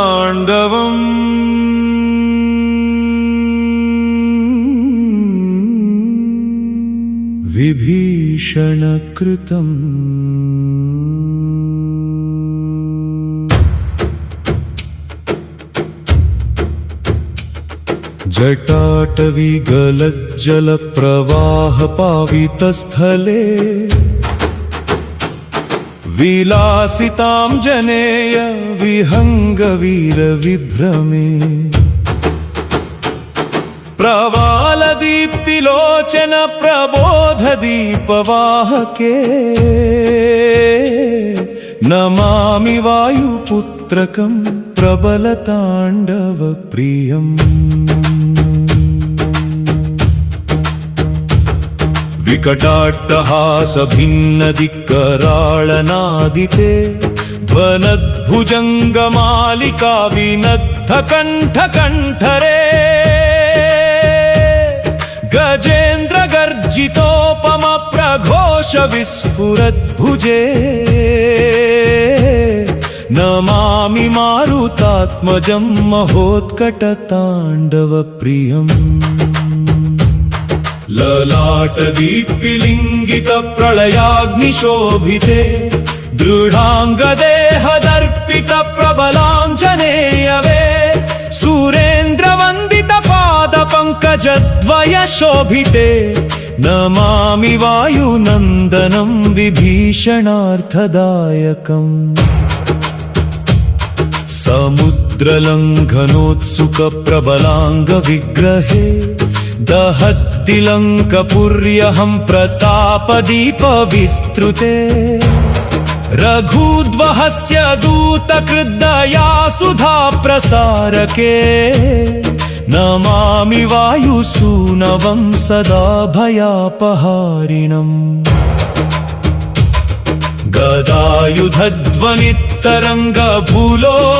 श्रीवायुताण्डवम् विभीषणकृतम् जटाटविगलज्जलप्रवाहपावितस्थले विलासितां जनेय विहङ्गवीरविभ्रमे प्रवालदीप्तिलोचन प्रबोधदीपवाहके नमामि वायुपुत्रकं प्रबलताण्डवप्रियम् विकटाट्टहासभिन्नदिक्कराळनादिते ध्वनद्भुजङ्गमालिका विनद्धकण्ठकण्ठरे गजेन्द्रगर्जितोपमप्रघोषविस्फुरद्भुजे नमामि मारुतात्मजं महोत्कटताण्डवप्रियम् ललाटदीप्तिलिङ्गितप्रलयाग्निशोभिते दृढाङ्गदेहदर्पितप्रबलाञ्जनेयवे सुरेन्द्रवन्दितपादपङ्कजद्वयशोभिते नमामि वायुनन्दनं विभीषणार्थदायकम् समुद्रलङ्घनोत्सुकप्रबलाङ्गविग्रहे दहद्दिलङ्कपुर्यहं प्रतापदीपविस्तृते रघूद्वहस्य दूतकृद्दया सुधा प्रसारके नमामि वायुसूनवं सदा भयापहारिणम्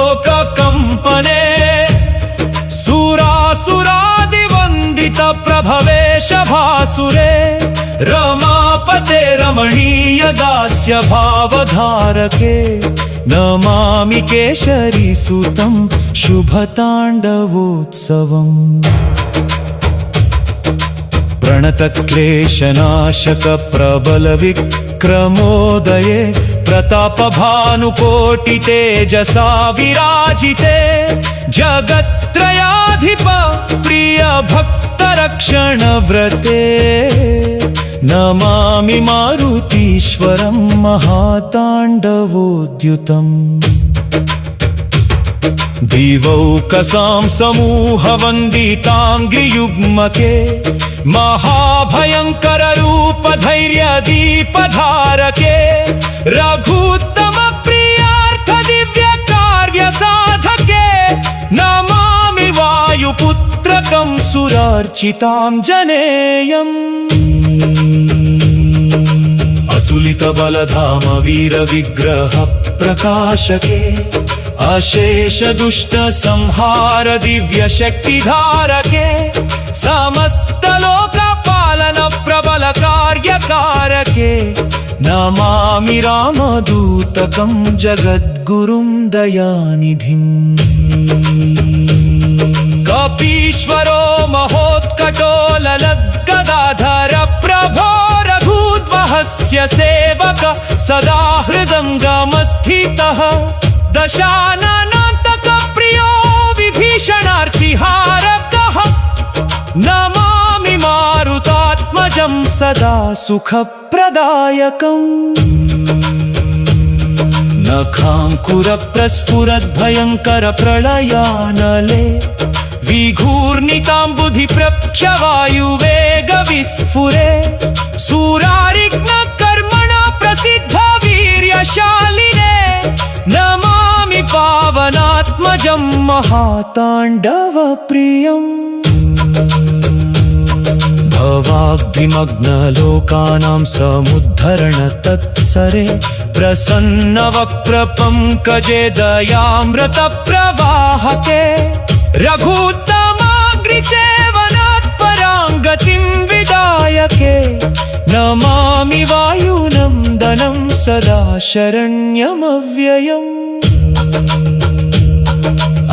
गदायुधध्वनितरङ्गभूलोककम्पने सुरासुरादिवन्दितप्रभवेशभासुरे रमापते रमणीयदास्य भावधारके नमामि केशरीसुतं शुभताण्डवोत्सवम् प्रणतक्लेशनाशकप्रबलविक्रमोदये प्रतापभानुकोटितेजसा विराजिते जगत्त्रयाधिप प्रियभक्तरक्षणव्रते नमामि मारुतीश्वरं महाताण्डवोद्युतम् दिवौकसां समूहवन्दिताङ्गियुग्मके महाभयङ्कररूपधैर्यदीपधारके रघूत्तमप्रियार्थदिव्यकार्यसाधके नमामि वायुपुत्रकं सुरार्चितां जनेयम् अतुलितबलधाम वीरविग्रह प्रकाशके अशेषदुष्टसंहार दिव्यशक्तिधारके समस्तलोकपालन प्रबलकार्यकारके नमामि रामदूतकं जगद्गुरुं दयानिधिम् कपीश्वरो महोत्कटो ललद्गदाधर प्रभो रघूद्वहस्य सेवक सदा हृदङ्गमस्थितः दशाननान्तकप्रियो विभीषणार्तिहारकः नमामि मारुतात्मजं सदा सुखप्रदायकम् नखाङ्कुरप्रस्फुरद्भयङ्करप्रलयानले विघूर्णिताम्बुधिप्रक्षवायुवेगविस्फुरे सूरारिघ्नकर्मण प्रसिद्धवीर्यशालिने नमामि पावनात्मजं महाताण्डवप्रियम् भवाब्धिमग्नलोकानां समुद्धरणतत्सरे प्रसन्नवक्त्रपङ्कजे दयामृतप्रवाहके रघूत्तमाग्रिसेवनात्परां गतिं विदायके नमामि वायुनन्दनं सदा शरण्यमव्ययम्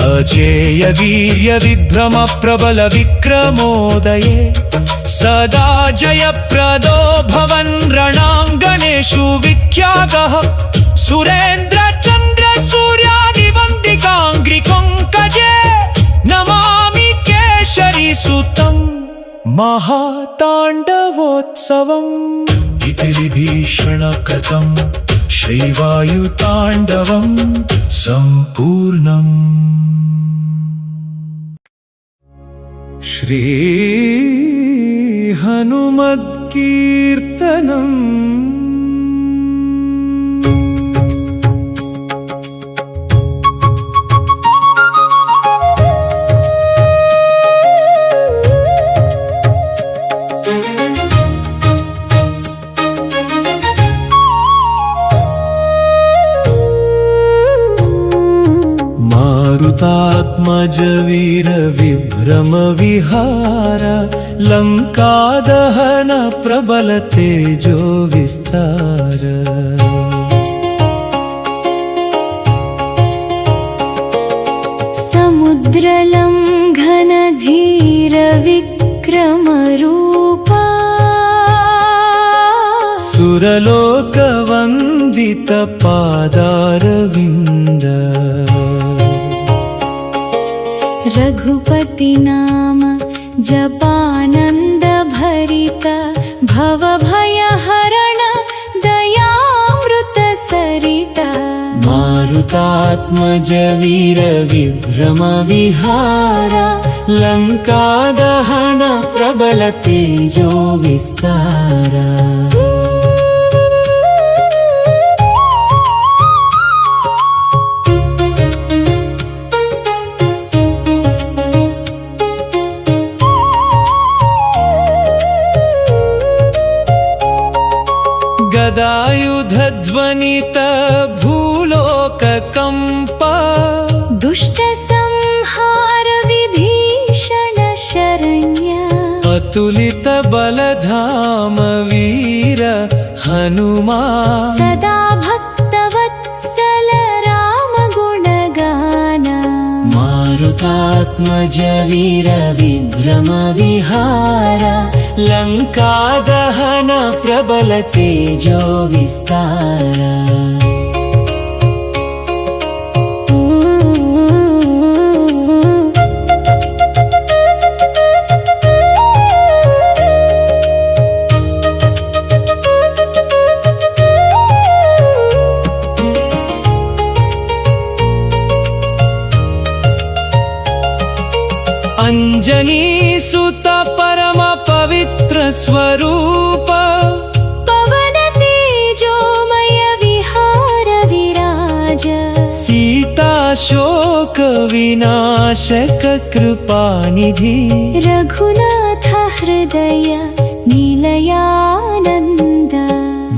अजेय वीर्य विभ्रम प्रबल विक्रमोदये सदा जयप्रदो भवन् रणाङ्गनेषु विख्यातः सुरेन्द्र चन्द्र सूर्यादिवन्दिकाङ्घ्रिकङ्कजे नमामि केशरी सुतम् महाताण्डवोत्सवम् इति विभीषणकृतं श्रीवायुताण्डवं सम्पूर्णम् श्री हनुमत्कीर्तनम् मारुतात्मज वीर विभ्रम विहार लंकादहन प्रबल तेजो विस्तार समुद्रलंघन धीर विक्रम रूपा सुरलोक वंदित पादारविंद रघुपति नाम जपानंद भरित भव भय हरण दयामृत सरिता मारुतात्मज वीर विभ्रम विहार लंका दहन प्रबल तेजो विस्तार गदायुध ध्वनित भूलोक कंप दुष्ट संहार विभीषण शरण्य अतुलित बलधाम वीर हनुमा सदा भक्तवत्सल राम गुणगान मारुतात्मज वीर विभ्रम विहार लंका दहन प्रबल तेजो विस्तार अंजनी सुत परम पवित्र स्वरूप पवन तेजोमय विहार विराज सीता शोक विनाशक कृपानिधि रघुनाथ हृदय निलयानंद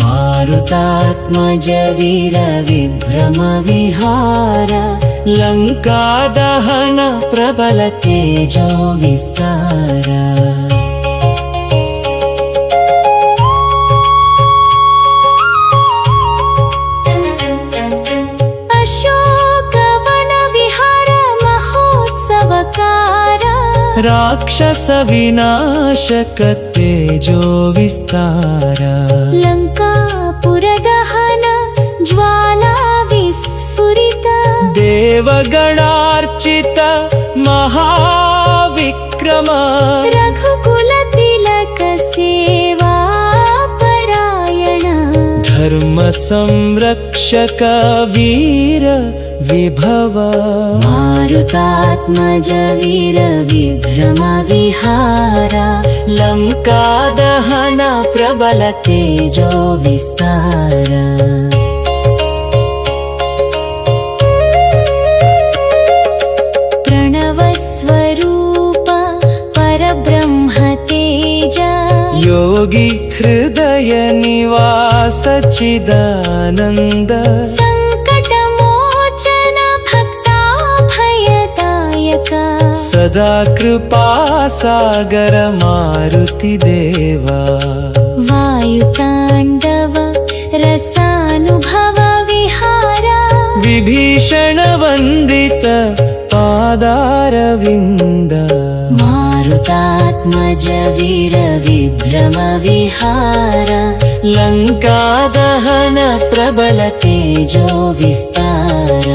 मारुतात्मज वीर विभ्रम विहार लंका दहन प्रबल तेजो विस्तार अशोक वन विहार महोत्सवकार राक्षस विनाशक तेजो विस्तार लंकापुर दहन ज्वाला विस्फुरित देवगणार्चित महाविक्रम रघुकुल तिलक सेवा परायण धर्म संरक्षक वीर विभव मारुतात्मज वीर विभ्रम विहार लंका दहन प्रबल तेजो विस्तार प्रणव स्वरूप परब्रह्म तेज योगी हृदय निवास चिदानंद संकट मोचन भक्ताभयदायक सदा कृपा सागर मारुति देवा वायुतांडव रसानु विभीषण वन्दित पादारविन्द मारुतात्मज वीर विभ्रम विहार लङ्कादहन प्रबल तेजो विस्तार